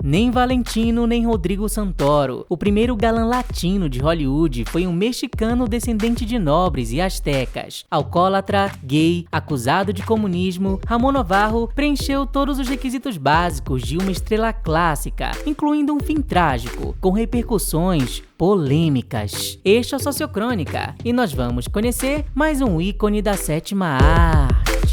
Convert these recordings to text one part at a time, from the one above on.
Nem Valentino nem Rodrigo Santoro. O primeiro galã latino de Hollywood foi um mexicano descendente de nobres e astecas. Alcoólatra, gay, acusado de comunismo, Ramón Novarro preencheu todos os requisitos básicos de uma estrela clássica, incluindo um fim trágico, com repercussões polêmicas. Este é o Sociocrônica, e nós vamos conhecer mais um ícone da sétima arte.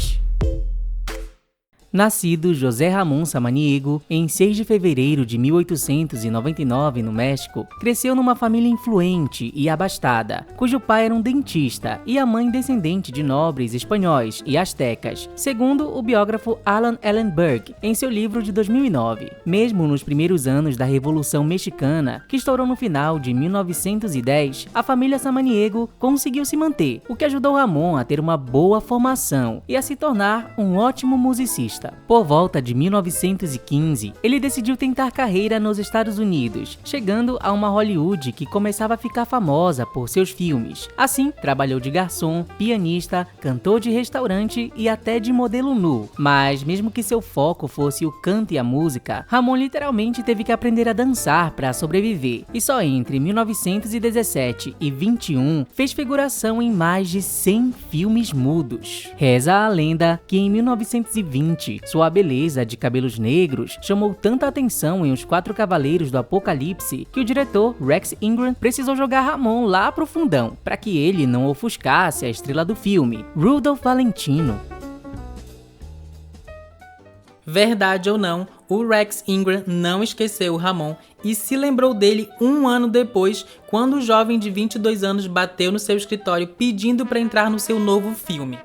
Nascido José Ramón Samaniego em 6 de fevereiro de 1899 no México, cresceu numa família influente e abastada, cujo pai era um dentista e a mãe descendente de nobres espanhóis e astecas, segundo o biógrafo Alan Ellenberg em seu livro de 2009. Mesmo nos primeiros anos da Revolução Mexicana, que estourou no final de 1910, a família Samaniego conseguiu se manter, o que ajudou Ramón a ter uma boa formação e a se tornar um ótimo musicista. Por volta de 1915, ele decidiu tentar carreira nos Estados Unidos, chegando a uma Hollywood que começava a ficar famosa por seus filmes. Assim, trabalhou de garçom, pianista, cantor de restaurante e até de modelo nu. Mas mesmo que seu foco fosse o canto e a música, Ramón literalmente teve que aprender a dançar para sobreviver. E só entre 1917 e 21 fez figuração em mais de 100 filmes mudos. Reza a lenda que em 1920 sua beleza de cabelos negros chamou tanta atenção em Os Quatro Cavaleiros do Apocalipse que o diretor Rex Ingram precisou jogar Ramón lá pro fundão, para que ele não ofuscasse a estrela do filme, Rudolph Valentino. Verdade ou não, o Rex Ingram não esqueceu o Ramón e se lembrou dele um ano depois, quando o jovem de 22 anos bateu no seu escritório pedindo para entrar no seu novo filme.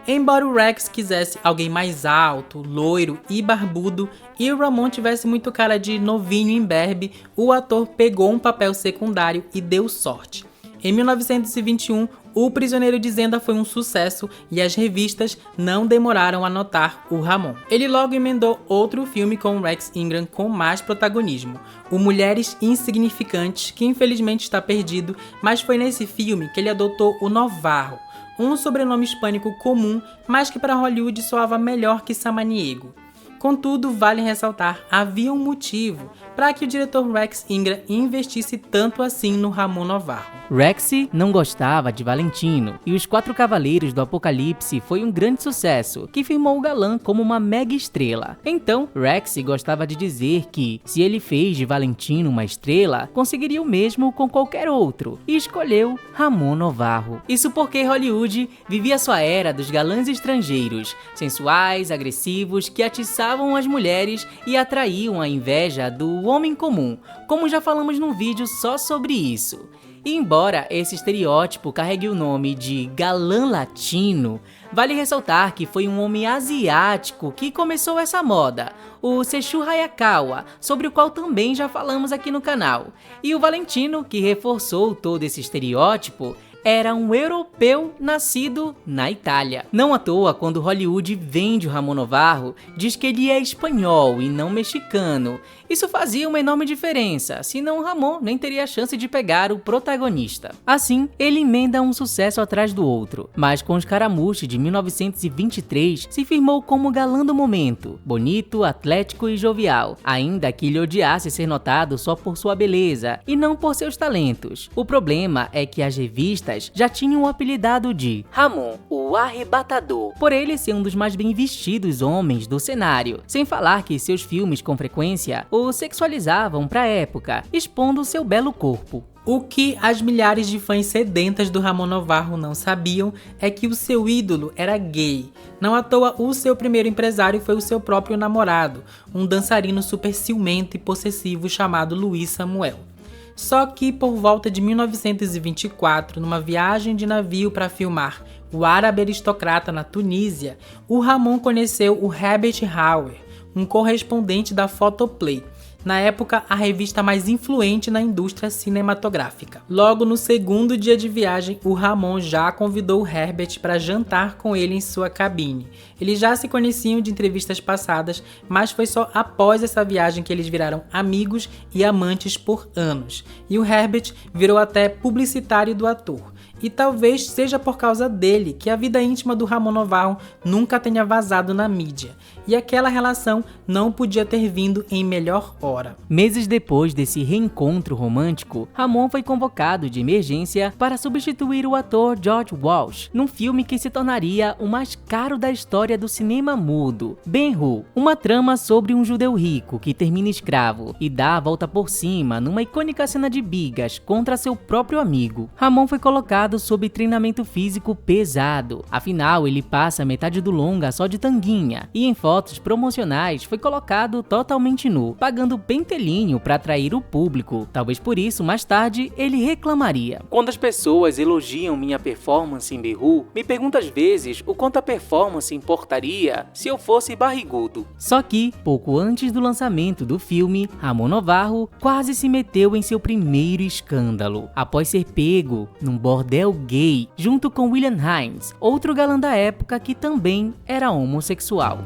Embora o Rex quisesse alguém mais alto, loiro e barbudo, e o Ramón tivesse muito cara de novinho imberbe, o ator pegou um papel secundário e deu sorte. Em 1921, O Prisioneiro de Zenda foi um sucesso e as revistas não demoraram a notar o Ramón. Ele logo emendou outro filme com o Rex Ingram com mais protagonismo, o Mulheres Insignificantes, que infelizmente está perdido, mas foi nesse filme que ele adotou o Novarro, um sobrenome hispânico comum, mas que para Hollywood soava melhor que Samaniego. Contudo, vale ressaltar, havia um motivo para que o diretor Rex Ingram investisse tanto assim no Ramón Novarro. Rex não gostava de Valentino, e Os Quatro Cavaleiros do Apocalipse foi um grande sucesso, que firmou o galã como uma mega estrela. Então, Rex gostava de dizer que, se ele fez de Valentino uma estrela, conseguiria o mesmo com qualquer outro, e escolheu Ramón Novarro. Isso porque Hollywood vivia sua era dos galãs estrangeiros, sensuais, agressivos, que atiçavam as mulheres e atraíam a inveja do homem comum, como já falamos num vídeo só sobre isso. E embora esse estereótipo carregue o nome de galã latino, vale ressaltar que foi um homem asiático que começou essa moda, o Sesshu Hayakawa, sobre o qual também já falamos aqui no canal. E o Valentino, que reforçou todo esse estereótipo, era um europeu nascido na Itália. Não à toa, quando Hollywood vende o Ramón Novarro, diz que ele é espanhol e não mexicano. Isso fazia uma enorme diferença, senão o Ramón nem teria a chance de pegar o protagonista. Assim, ele emenda um sucesso atrás do outro, mas com Escaramuche de 1923 se firmou como galã do momento, bonito, atlético e jovial, ainda que ele odiasse ser notado só por sua beleza e não por seus talentos. O problema é que as revistas já tinham o apelidado de Ramón, o Arrebatador, por ele ser um dos mais bem vestidos homens do cenário, sem falar que seus filmes com frequência o sexualizavam para a época, expondo seu belo corpo. O que as milhares de fãs sedentas do Ramón Novarro não sabiam é que o seu ídolo era gay. Não à toa, o seu primeiro empresário foi o seu próprio namorado, um dançarino super ciumento e possessivo chamado Luis Samuel. Só que por volta de 1924, numa viagem de navio para filmar O Árabe Aristocrata na Tunísia, o Ramón conheceu o Herbert Hauer, um correspondente da Photoplay, na época a revista mais influente na indústria cinematográfica. Logo no segundo dia de viagem, o Ramón já convidou o Herbert para jantar com ele em sua cabine. Eles já se conheciam de entrevistas passadas, mas foi só após essa viagem que eles viraram amigos e amantes por anos. E o Herbert virou até publicitário do ator. E talvez seja por causa dele que a vida íntima do Ramon Novarro nunca tenha vazado na mídia, e aquela relação não podia ter vindo em melhor hora. Meses depois desse reencontro romântico, Ramon foi convocado de emergência para substituir o ator George Walsh num filme que se tornaria o mais caro da história do cinema mudo, Ben-Hur, uma trama sobre um judeu rico que termina escravo e dá a volta por cima numa icônica cena de bigas contra seu próprio amigo. Ramon foi colocado sob treinamento físico pesado, afinal ele passa metade do longa só de tanguinha e em fotos promocionais foi colocado totalmente nu, pagando pentelinho para atrair o público. Talvez por isso, mais tarde, ele reclamaria: "Quando as pessoas elogiam minha performance em Ben-Hur, me pergunto às vezes o quanto a performance importaria se eu fosse barrigudo." Só que, pouco antes do lançamento do filme, Ramon Novarro quase se meteu em seu primeiro escândalo, após ser pego num bordel gay junto com William Hines, outro galã da época que também era homossexual.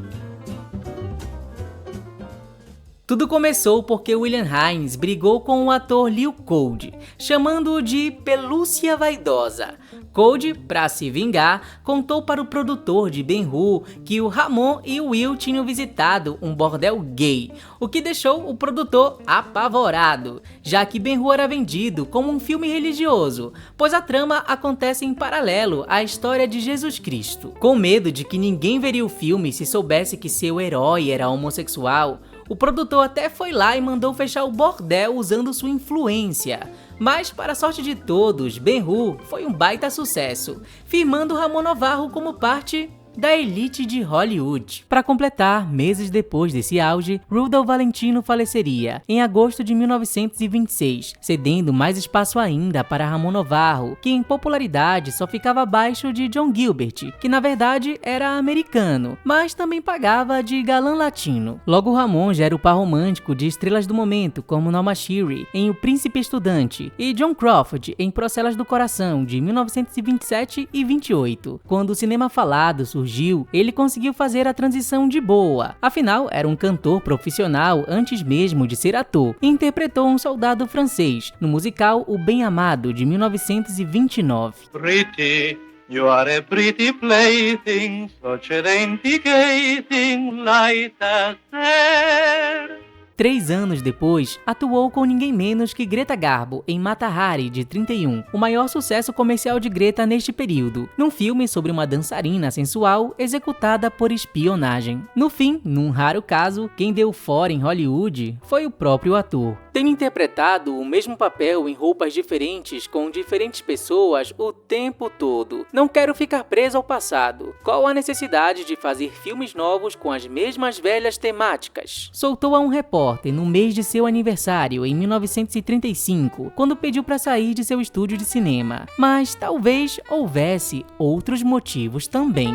Tudo começou porque William Hines brigou com o ator Lil Cold, chamando-o de pelúcia vaidosa. Cold, para se vingar, contou para o produtor de Ben-Hur que o Ramon e o Will tinham visitado um bordel gay, o que deixou o produtor apavorado, já que Ben-Hur era vendido como um filme religioso, pois a trama acontece em paralelo à história de Jesus Cristo. Com medo de que ninguém veria o filme se soubesse que seu herói era homossexual, o produtor até foi lá e mandou fechar o bordel usando sua influência. Mas, para a sorte de todos, Ben-Hur foi um baita sucesso, firmando Ramon Novarro como parte da elite de Hollywood. Para completar, meses depois desse auge, Rudolph Valentino faleceria em agosto de 1926, cedendo mais espaço ainda para Ramon Novarro, que em popularidade só ficava abaixo de John Gilbert, que na verdade era americano, mas também pagava de galã latino. Logo, Ramon já era o par romântico de estrelas do momento, como Norma Shearer em O Príncipe Estudante e John Crawford em Procelas do Coração, de 1927 e 28. Quando o cinema falado surgiu, ele conseguiu fazer a transição de boa. Afinal, era um cantor profissional antes mesmo de ser ator e interpretou um soldado francês no musical O Bem Amado, de 1929. Pretty, you are a pretty plaything, such a dainty gay thing, light as air. 3 anos depois, atuou com ninguém menos que Greta Garbo em Mata Hari, de 31, o maior sucesso comercial de Greta neste período, num filme sobre uma dançarina sensual executada por espionagem. No fim, num raro caso, quem deu fora em Hollywood foi o próprio ator. Tendo interpretado o mesmo papel em roupas diferentes com diferentes pessoas o tempo todo. Não quero ficar preso ao passado. Qual a necessidade de fazer filmes novos com as mesmas velhas temáticas? Soltou a um repórter no mês de seu aniversário, em 1935, quando pediu para sair de seu estúdio de cinema. Mas talvez houvesse outros motivos também.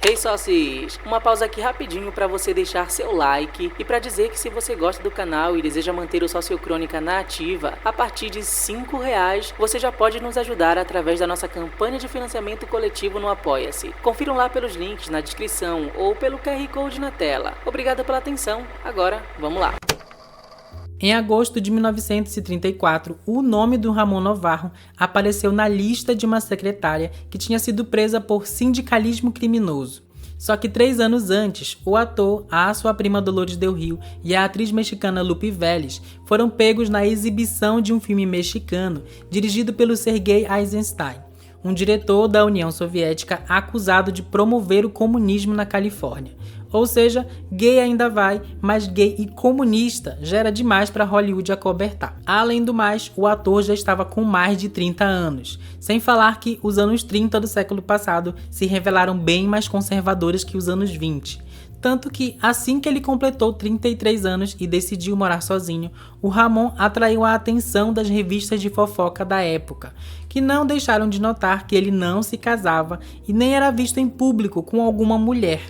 Hey sócios, uma pausa aqui rapidinho para você deixar seu like e para dizer que se você gosta do canal e deseja manter o Sociocrônica na ativa, a partir de R$5 você já pode nos ajudar através da nossa campanha de financiamento coletivo no Apoia-se. Confiram lá pelos links na descrição ou pelo QR Code na tela. Obrigado pela atenção, agora vamos lá. Em agosto de 1934, o nome do Ramon Novarro apareceu na lista de uma secretária que tinha sido presa por sindicalismo criminoso. Só que 3 anos antes, o ator, a sua prima Dolores Del Rio e a atriz mexicana Lupe Vélez foram pegos na exibição de um filme mexicano dirigido pelo Sergei Eisenstein, um diretor da União Soviética acusado de promover o comunismo na Califórnia. Ou seja, gay ainda vai, mas gay e comunista já era demais para Hollywood acobertar. Além do mais, o ator já estava com mais de 30 anos, sem falar que os anos 30 do século passado se revelaram bem mais conservadores que os anos 20. Tanto que, assim que ele completou 33 anos e decidiu morar sozinho, o Ramon atraiu a atenção das revistas de fofoca da época, que não deixaram de notar que ele não se casava e nem era visto em público com alguma mulher.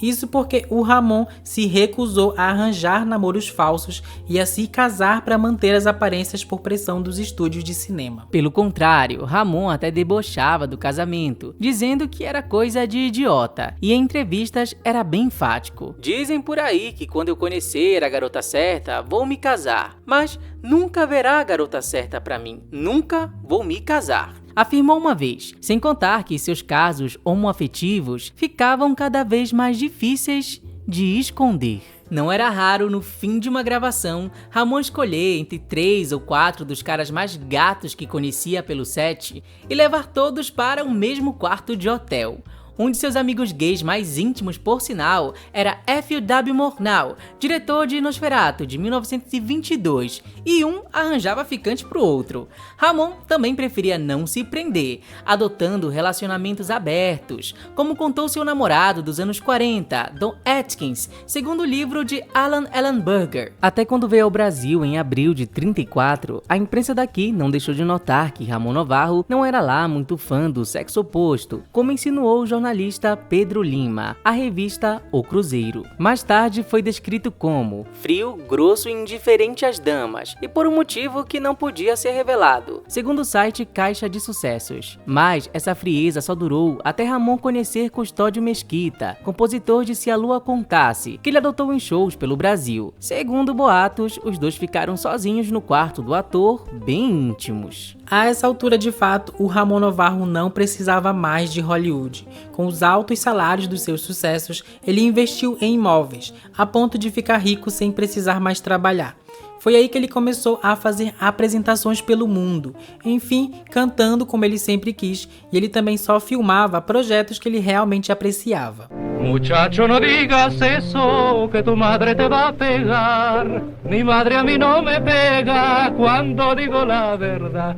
Isso porque o Ramon se recusou a arranjar namoros falsos e a se casar para manter as aparências por pressão dos estúdios de cinema. Pelo contrário, Ramon até debochava do casamento, dizendo que era coisa de idiota, e em entrevistas era bem enfático. Dizem por aí que quando eu conhecer a garota certa, vou me casar, mas nunca haverá a garota certa pra mim, nunca vou me casar, afirmou uma vez, sem contar que seus casos homoafetivos ficavam cada vez mais difíceis de esconder. Não era raro, no fim de uma gravação, Ramon escolher entre 3 ou 4 dos caras mais gatos que conhecia pelo set e levar todos para o mesmo quarto de hotel. Um de seus amigos gays mais íntimos, por sinal, era F.W. Murnau, diretor de Nosferatu de 1922, e um arranjava ficante pro outro. Ramon também preferia não se prender, adotando relacionamentos abertos, como contou seu namorado dos anos 40, Don Atkins, segundo o livro de Alan Ellenberger. Até quando veio ao Brasil em abril de 34, a imprensa daqui não deixou de notar que Ramon Novarro não era lá muito fã do sexo oposto, como insinuou o jornalista Pedro Lima, à revista O Cruzeiro. Mais tarde foi descrito como frio, grosso e indiferente às damas, e por um motivo que não podia ser revelado, segundo o site Caixa de Sucessos. Mas essa frieza só durou até Ramon conhecer Custódio Mesquita, compositor de Se a Lua Contasse, que ele adotou em shows pelo Brasil. Segundo boatos, os dois ficaram sozinhos no quarto do ator, bem íntimos. A essa altura, de fato, o Ramon Novarro não precisava mais de Hollywood. Com os altos salários dos seus sucessos, ele investiu em imóveis, a ponto de ficar rico sem precisar mais trabalhar. Foi aí que ele começou a fazer apresentações pelo mundo, enfim, cantando como ele sempre quis, e ele também só filmava projetos que ele realmente apreciava. Muchacho, no digas eso, que tu madre te va a pegar. Mi madre a mí no me pega cuando digo la verdad.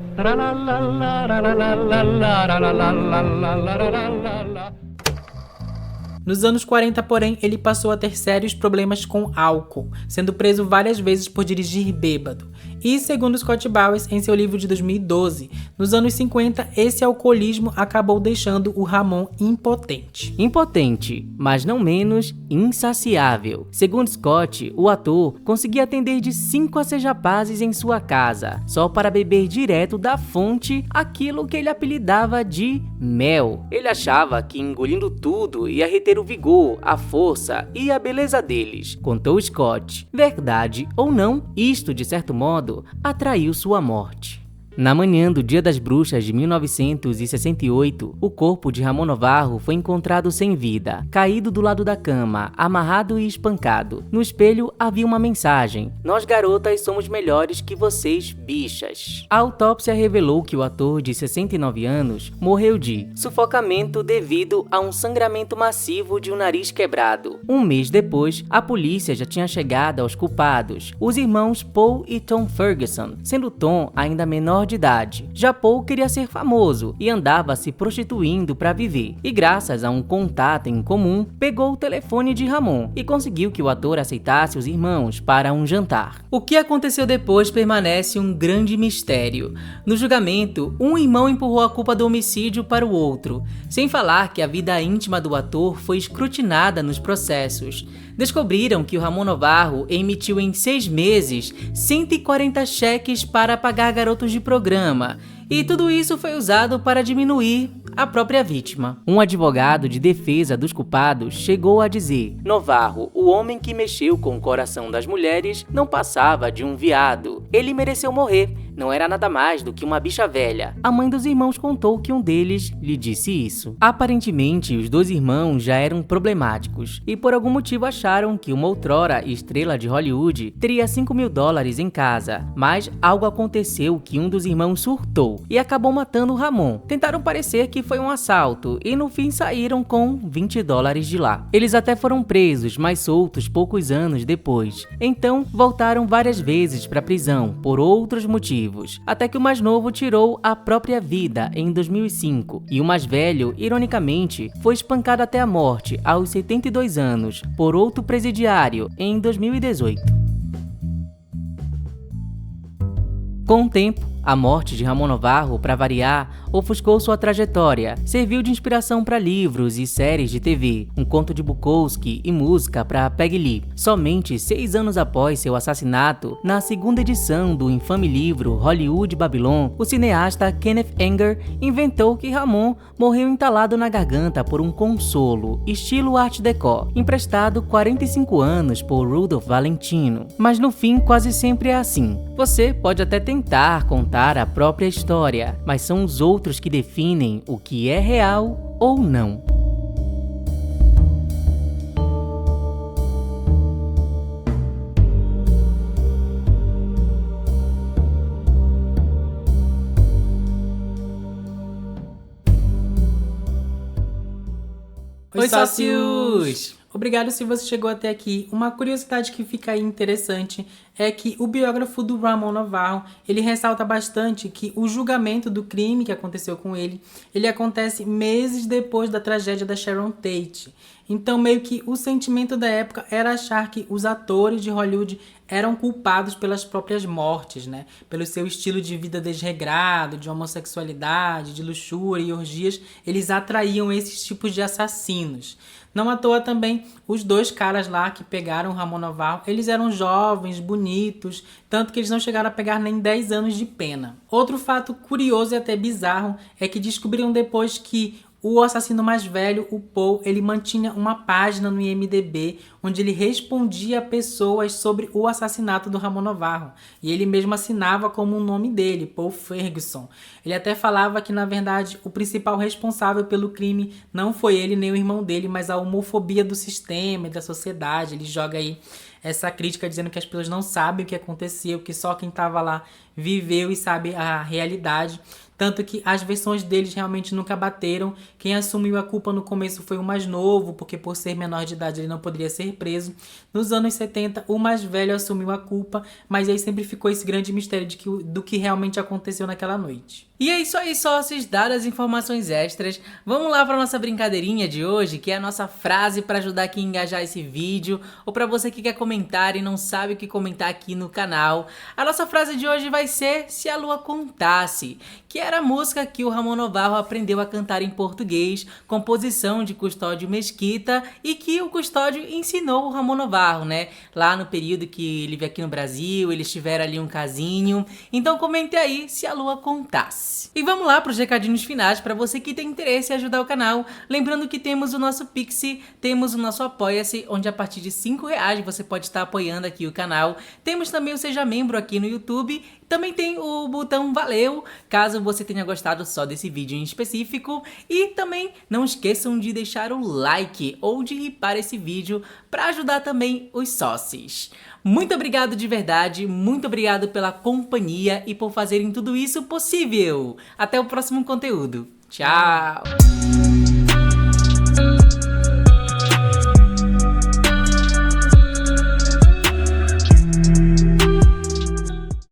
Nos anos 40, porém, ele passou a ter sérios problemas com álcool, sendo preso várias vezes por dirigir bêbado. E, segundo Scott Bowers, em seu livro de 2012, nos anos 50, esse alcoolismo acabou deixando o Ramon impotente. Impotente, mas não menos insaciável. Segundo Scott, o ator conseguia atender de 5 a 6 rapazes em sua casa, só para beber direto da fonte aquilo que ele apelidava de mel. Ele achava que engolindo tudo ia reter o vigor, a força e a beleza deles, contou Scott. Verdade ou não, isto, de certo modo, atraiu sua morte. Na manhã do Dia das Bruxas de 1968, o corpo de Ramon Novarro foi encontrado sem vida, caído do lado da cama, amarrado e espancado. No espelho havia uma mensagem: "Nós garotas somos melhores que vocês, bichas." A autópsia revelou que o ator de 69 anos morreu de sufocamento devido a um sangramento massivo de um nariz quebrado. Um mês depois, a polícia já tinha chegado aos culpados, os irmãos Paul e Tom Ferguson, sendo Tom ainda menor de idade. Já Paul queria ser famoso e andava se prostituindo para viver, e graças a um contato em comum, pegou o telefone de Ramon e conseguiu que o ator aceitasse os irmãos para um jantar. O que aconteceu depois permanece um grande mistério. No julgamento, um irmão empurrou a culpa do homicídio para o outro, sem falar que a vida íntima do ator foi escrutinada nos processos. Descobriram que o Ramon Novarro emitiu em 6 meses 140 cheques para pagar garotos de programa, e tudo isso foi usado para diminuir a própria vítima. Um advogado de defesa dos culpados chegou a dizer: "Novarro, o homem que mexeu com o coração das mulheres, não passava de um viado. Ele mereceu morrer. Não era nada mais do que uma bicha velha." A mãe dos irmãos contou que um deles lhe disse isso. Aparentemente, os 2 irmãos já eram problemáticos e por algum motivo acharam que uma outrora estrela de Hollywood teria $5.000 em casa, mas algo aconteceu que um dos irmãos surtou e acabou matando o Ramon. Tentaram parecer que foi um assalto e no fim saíram com $20 de lá. Eles até foram presos, mas soltos poucos anos depois. Então voltaram várias vezes para a prisão por outros motivos, até que o mais novo tirou a própria vida em 2005 e o mais velho, ironicamente, foi espancado até a morte aos 72 anos por outro presidiário em 2018. Com o tempo, A morte de Ramon Novarro, para variar, ofuscou sua trajetória, serviu de inspiração para livros e séries de TV, Um Conto de Bukowski e música para Peggy Lee. Somente 6 anos após seu assassinato, na segunda edição do infame livro Hollywood Babylon, o cineasta Kenneth Anger inventou que Ramon morreu entalado na garganta por um consolo, estilo Art Deco, emprestado 45 anos por Rudolph Valentino. Mas no fim quase sempre é assim. Você pode até tentar contar a própria história, mas são os outros que definem o que é real ou não. Oi, sócios! Obrigado se você chegou até aqui. Uma curiosidade que fica aí interessante é que o biógrafo do Ramon Novarro, ele ressalta bastante que o julgamento do crime que aconteceu com ele acontece meses depois da tragédia da Sharon Tate. Então, meio que o sentimento da época era achar que os atores de Hollywood eram culpados pelas próprias mortes, né? Pelo seu estilo de vida desregrado, de homossexualidade, de luxúria e orgias, eles atraíam esses tipos de assassinos. Não à toa também, os 2 caras lá que pegaram o Ramon Novarro, eles eram jovens, bonitos, tanto que eles não chegaram a pegar nem 10 anos de pena. Outro fato curioso e até bizarro é que descobriram depois que o assassino mais velho, o Paul, ele mantinha uma página no IMDb onde ele respondia a pessoas sobre o assassinato do Ramon Novarro. E ele mesmo assinava como o nome dele, Paul Ferguson. Ele até falava que, na verdade, o principal responsável pelo crime não foi ele nem o irmão dele, mas a homofobia do sistema e da sociedade. Ele joga aí essa crítica dizendo que as pessoas não sabem o que aconteceu, que só quem estava lá viveu e sabe a realidade. Tanto que as versões deles realmente nunca bateram. Quem assumiu a culpa no começo foi o mais novo, porque por ser menor de idade ele não poderia ser preso. Nos anos 70, o mais velho assumiu a culpa, mas aí sempre ficou esse grande mistério do que realmente aconteceu naquela noite. E é isso aí, sócios, dadas as informações extras, vamos lá para nossa brincadeirinha de hoje, que é a nossa frase para ajudar aqui a engajar esse vídeo, ou para você que quer comentar e não sabe o que comentar aqui no canal. A nossa frase de hoje vai ser Se a Lua Contasse, que era a música que o Ramon Novarro aprendeu a cantar em português, composição de Custódio Mesquita, e que o Custódio ensinou o Ramon Novarro, né? Lá no período que ele veio aqui no Brasil, eles tiveram ali um casinho. Então comente aí se a lua contasse. E vamos lá para os recadinhos finais para você que tem interesse em ajudar o canal. Lembrando que temos o nosso Pix, temos o nosso Apoia-se, onde a partir de R$5 você pode estar apoiando aqui o canal. Temos também o Seja Membro aqui no YouTube. Também tem o botão Valeu, caso você tenha gostado só desse vídeo em específico. E também não esqueçam de deixar o like ou de ripar esse vídeo para ajudar também os sócios. Muito obrigado de verdade, muito obrigado pela companhia e por fazerem tudo isso possível. Até o próximo conteúdo. Tchau!